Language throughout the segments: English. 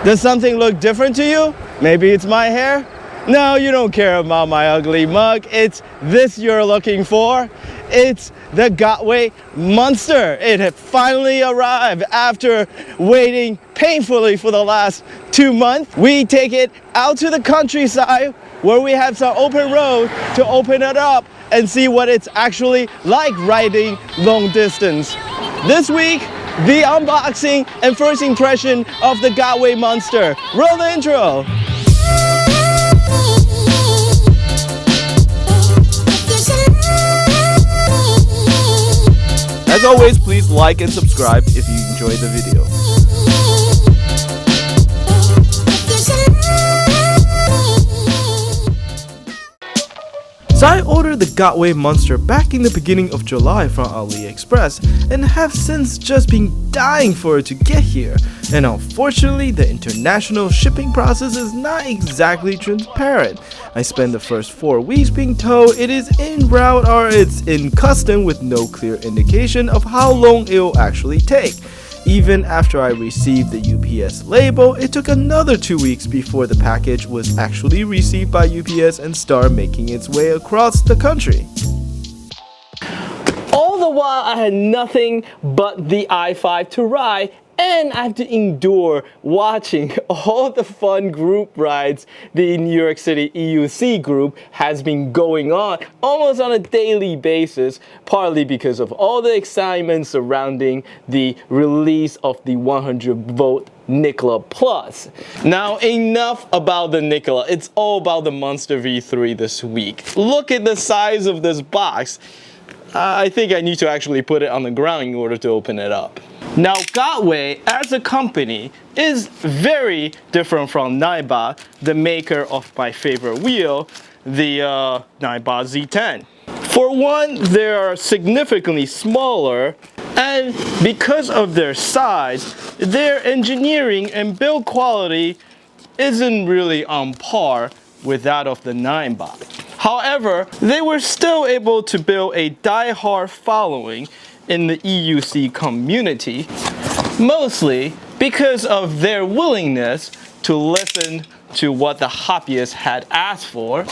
Does something look different to you? Maybe it's my hair? No, you don't care about my ugly mug. It's this you're looking for. It's the Gotway Monster. It had finally arrived after waiting painfully for the last 2 months. We take it out to the countryside where we have some open road to open it up and see what it's actually like riding long distance. This week, the unboxing and first impression of the Gotway Monster. Roll the intro. As always, please like and subscribe if you enjoyed the video. So I ordered the Gotway Monster back in the beginning of July from AliExpress and have since just been dying for it to get here. And unfortunately, the international shipping process is not exactly transparent. I spent the first 4 weeks being told it is en route or it's in custom with no clear indication of how long it will actually take. Even after I received the UPS label, it took another 2 weeks before the package was actually received by UPS and started making its way across the country. All the while, I had nothing but the i5 to ride, and I have to endure watching all the fun group rides the New York City EUC group has been going on almost on a daily basis, partly because of all the excitement surrounding the release of the 100-volt Nikola Plus. Now, enough about the Nikola. It's all about the Monster V3 this week. Look at the size of this box. I think I need to actually put it on the ground in order to open it up. Now, Gotway as a company is very different from Naiba, the maker of my favorite wheel, the Naiba Z10. For one, they are significantly smaller, and because of their size, their engineering and build quality isn't really on par with that of the Naiba. However, they were still able to build a die-hard following in the EUC community, mostly because of their willingness to listen to what the hobbyists had asked for,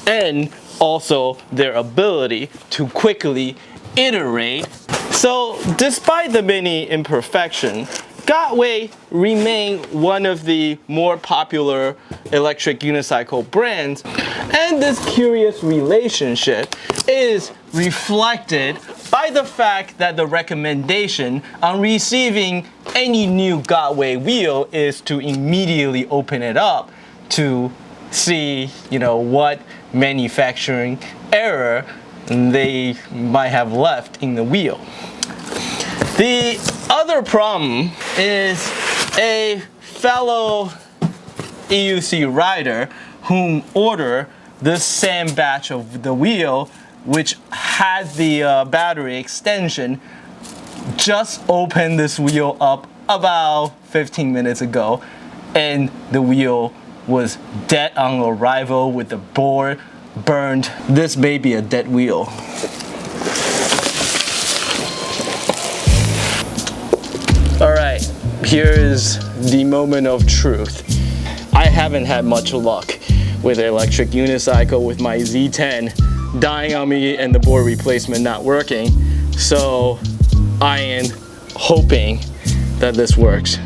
and also their ability to quickly iterate. So despite the many imperfections, Gotway remained one of the more popular electric unicycle brands, and this curious relationship is reflected by the fact that the recommendation on receiving any new Gotway wheel is to immediately open it up to see, what manufacturing error they might have left in the wheel. The other problem is a fellow EUC rider whom ordered this same batch of the wheel, which had the battery extension, just opened this wheel up about 15 minutes ago, and the wheel was dead on arrival with the board burned. This may be a dead wheel. Alright, here is the moment of truth. I haven't had much luck with an electric unicycle with my Z10 dying on me and the board replacement not working, so I am hoping that this works.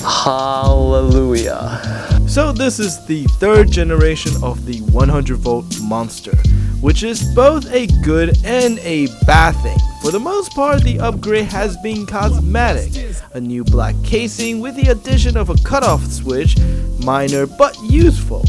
Hallelujah. So this is the 3rd generation of the 100-volt Monster, which is both a good and a bad thing. For the most part, the upgrade has been cosmetic. A new black casing with the addition of a cutoff switch, minor but useful.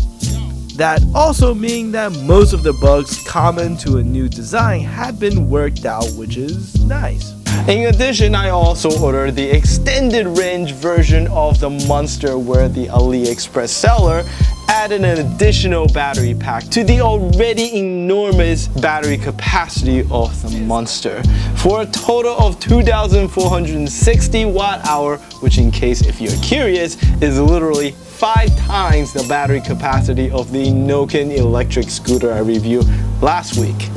That also means that most of the bugs common to a new design have been worked out, which is nice. In addition, I also ordered the extended range version of the Monster, where the AliExpress seller added an additional battery pack to the already enormous battery capacity of the Monster for a total of 2,460 watt-hour, which, in case if you're curious, is literally 5 times the battery capacity of the Noken electric scooter I reviewed last week.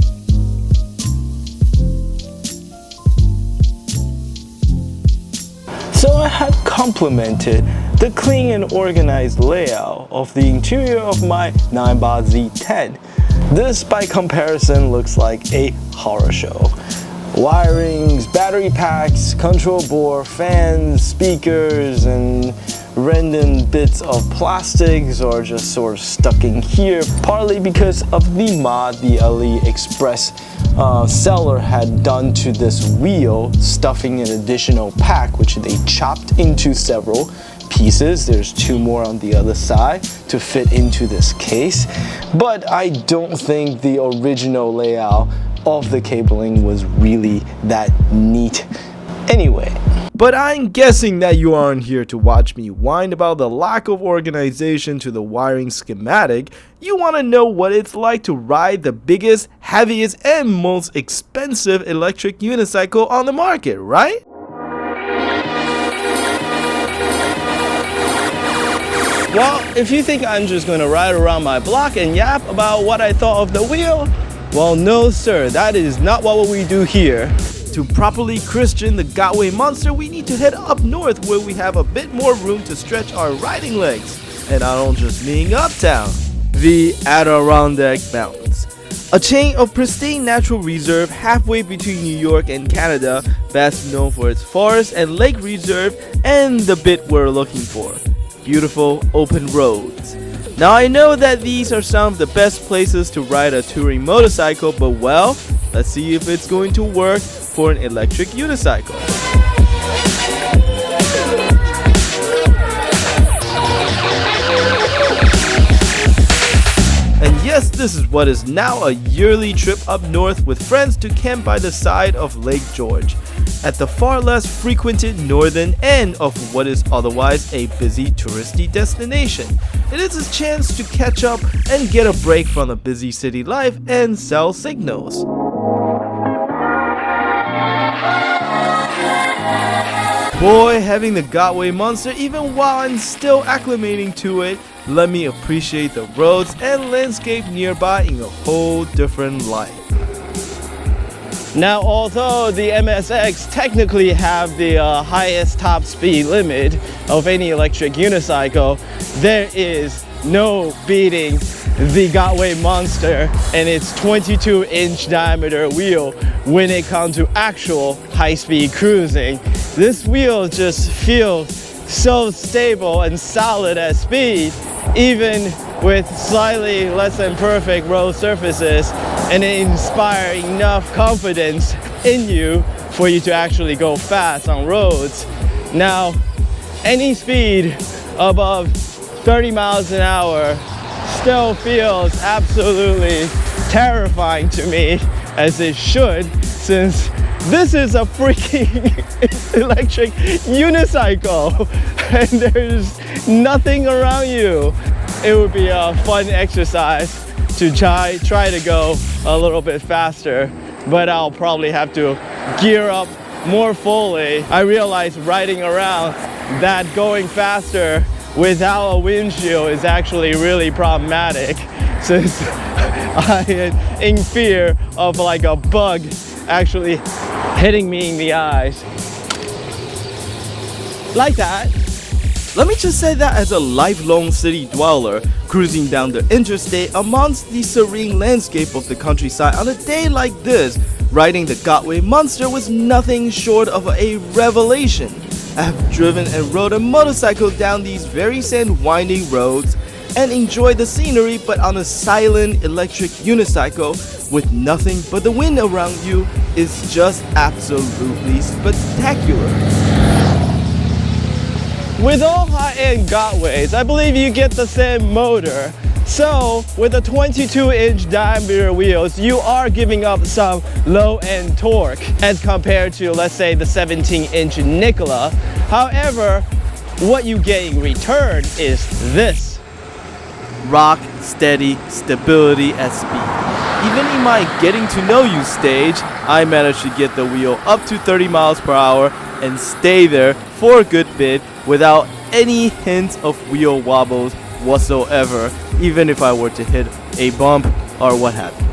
somewhat had complemented the clean and organized layout of the interior of my 9BOT Z10. This, by comparison, looks like a horror show. Wirings, battery packs, control board, fans, speakers, and random bits of plastics are just sort of stuck in here, partly because of the mod the AliExpress seller had done to this wheel, stuffing an additional pack which they chopped into several pieces. There's 2 more on the other side to fit into this case, but I don't think the original layout of the cabling was really that neat anyway. But I'm guessing that you aren't here to watch me whine about the lack of organization to the wiring schematic. You want to know what it's like to ride the biggest, heaviest, and most expensive electric unicycle on the market, right? Well, if you think I'm just going to ride around my block and yap about what I thought of the wheel, well, no sir, that is not what we do here. To properly Christian the Gotway Monster, we need to head up north where we have a bit more room to stretch our riding legs. And I don't just mean uptown, the Adirondack Mountains. A chain of pristine natural reserve halfway between New York and Canada, best known for its forest and lake reserve, and the bit we're looking for: beautiful open roads. Now I know that these are some of the best places to ride a touring motorcycle, but well, let's see if it's going to work for an electric unicycle. And yes, this is what is now a yearly trip up north with friends to camp by the side of Lake George, at the far less frequented northern end of what is otherwise a busy touristy destination. It is a chance to catch up and get a break from the busy city life and cell signals. Boy, having the Gotway Monster, even while I'm still acclimating to it, let me appreciate the roads and landscape nearby in a whole different light. Now, although the MSX technically have the highest top speed limit of any electric unicycle, there is no beating the Gotway Monster and its 22-inch diameter wheel when it comes to actual high-speed cruising. This wheel just feels so stable and solid at speed, even with slightly less than perfect road surfaces, and it inspires enough confidence in you for you to actually go fast on roads. Now, any speed above 30 miles an hour still feels absolutely terrifying to me, as it should, since this is a freaking electric unicycle and there's nothing around you. It would be a fun exercise to try to go a little bit faster, but I'll probably have to gear up more fully. I realize riding around that going faster without a windshield is actually really problematic, since I am in fear of like a bug actually hitting me in the eyes. Like that. Let me just say that as a lifelong city dweller, cruising down the interstate amongst the serene landscape of the countryside on a day like this, riding the Gotway Monster was nothing short of a revelation. I have driven and rode a motorcycle down these very same winding roads and enjoyed the scenery, but on a silent electric unicycle with nothing but the wind around you is just absolutely spectacular. With all high-end Gotways, I believe you get the same motor. So, with the 22-inch diameter wheels, you are giving up some low-end torque as compared to, let's say, the 17-inch Nikola. However, what you get in return is this: rock steady stability at speed. Even in my getting to know you stage, I managed to get the wheel up to 30 miles per hour and stay there for a good bit without any hint of wheel wobbles whatsoever, even if I were to hit a bump or what have you.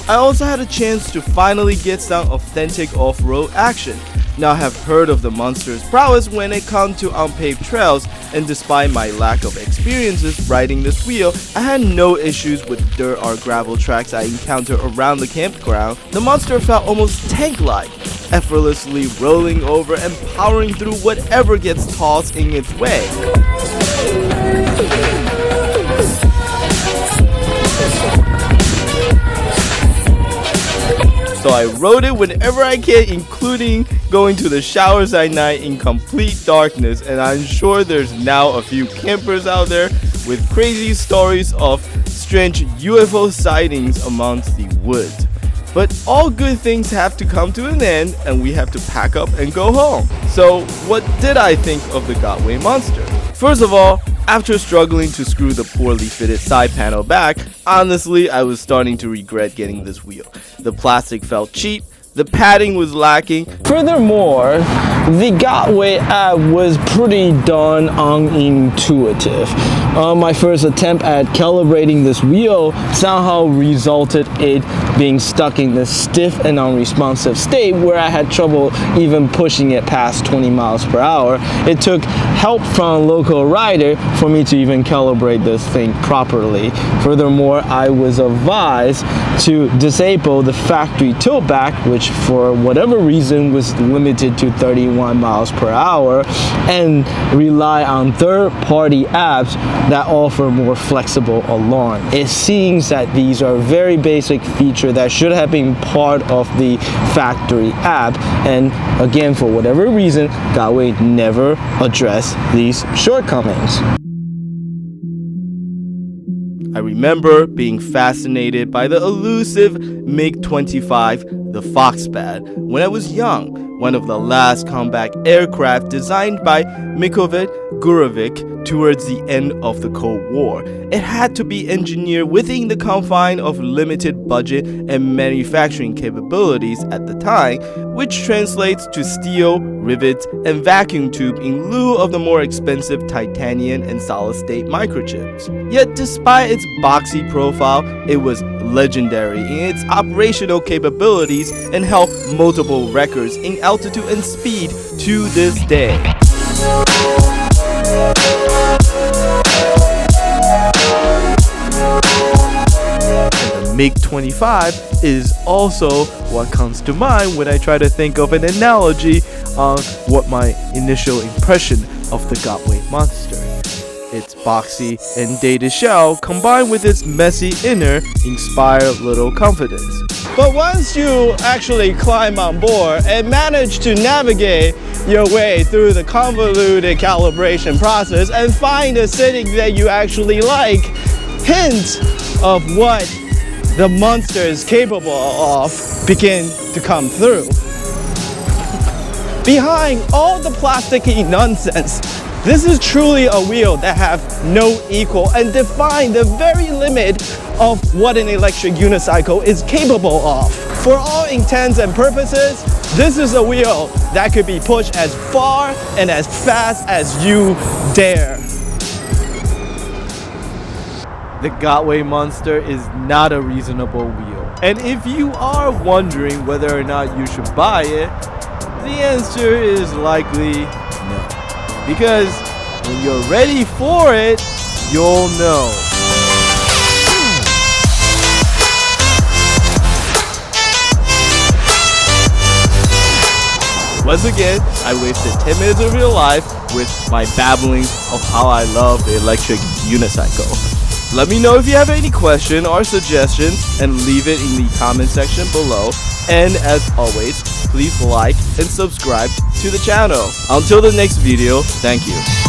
I also had a chance to finally get some authentic off-road action. Now I have heard of the Monster's prowess when it comes to unpaved trails, and despite my lack of experiences riding this wheel, I had no issues with dirt or gravel tracks I encountered around the campground. The Monster felt almost tank-like, effortlessly rolling over and powering through whatever gets tossed in its way. So I rode it whenever I can, including going to the showers at night in complete darkness, and I'm sure there's now a few campers out there with crazy stories of strange UFO sightings amongst the woods. But all good things have to come to an end, and we have to pack up and go home. So what did I think of the Gotway Monster? First of all, after struggling to screw the poorly fitted side panel back, honestly I was starting to regret getting this wheel. The plastic felt cheap, the padding was lacking. Furthermore, the Gotway app was pretty darn unintuitive. My first attempt at calibrating this wheel somehow resulted in being stuck in this stiff and unresponsive state where I had trouble even pushing it past 20 miles per hour. It took help from a local rider for me to even calibrate this thing properly. Furthermore, I was advised to disable the factory tiltback, which for whatever reason was limited to 31 miles per hour, and rely on third-party apps that offer more flexible alarm. It seems that these are very basic features that should have been part of the factory app, and again, for whatever reason, Gotway never addressed these shortcomings. I remember being fascinated by the elusive MiG-25, the Foxbat, when I was young, one of the last combat aircraft designed by Mikovic Gurovic towards the end of the Cold War. It had to be engineered within the confine of limited budget and manufacturing capabilities at the time, which translates to steel, rivets, and vacuum tube in lieu of the more expensive titanium and solid-state microchips. Yet despite its boxy profile, it was legendary in its operational capabilities and held multiple records in altitude and speed to this day. And the MiG-25 is also what comes to mind when I try to think of an analogy on what my initial impression of the Gotway Monster. Its boxy and dated shell combined with its messy inner inspire little confidence. But once you actually climb on board and manage to navigate your way through the convoluted calibration process and find a setting that you actually like, hints of what the Monster is capable of begin to come through. Behind all the plasticky nonsense, this is truly a wheel that have no equal and define the very limit of what an electric unicycle is capable of. For all intents and purposes, this is a wheel that could be pushed as far and as fast as you dare. The Gotway Monster is not a reasonable wheel. And if you are wondering whether or not you should buy it, the answer is likely no. Because when you're ready for it, you'll know. Once again, I wasted 10 minutes of your life with my babbling of how I love the electric unicycle. Let me know if you have any question or suggestions and leave it in the comment section below. And as always, please like and subscribe to the channel. Until the next video, thank you.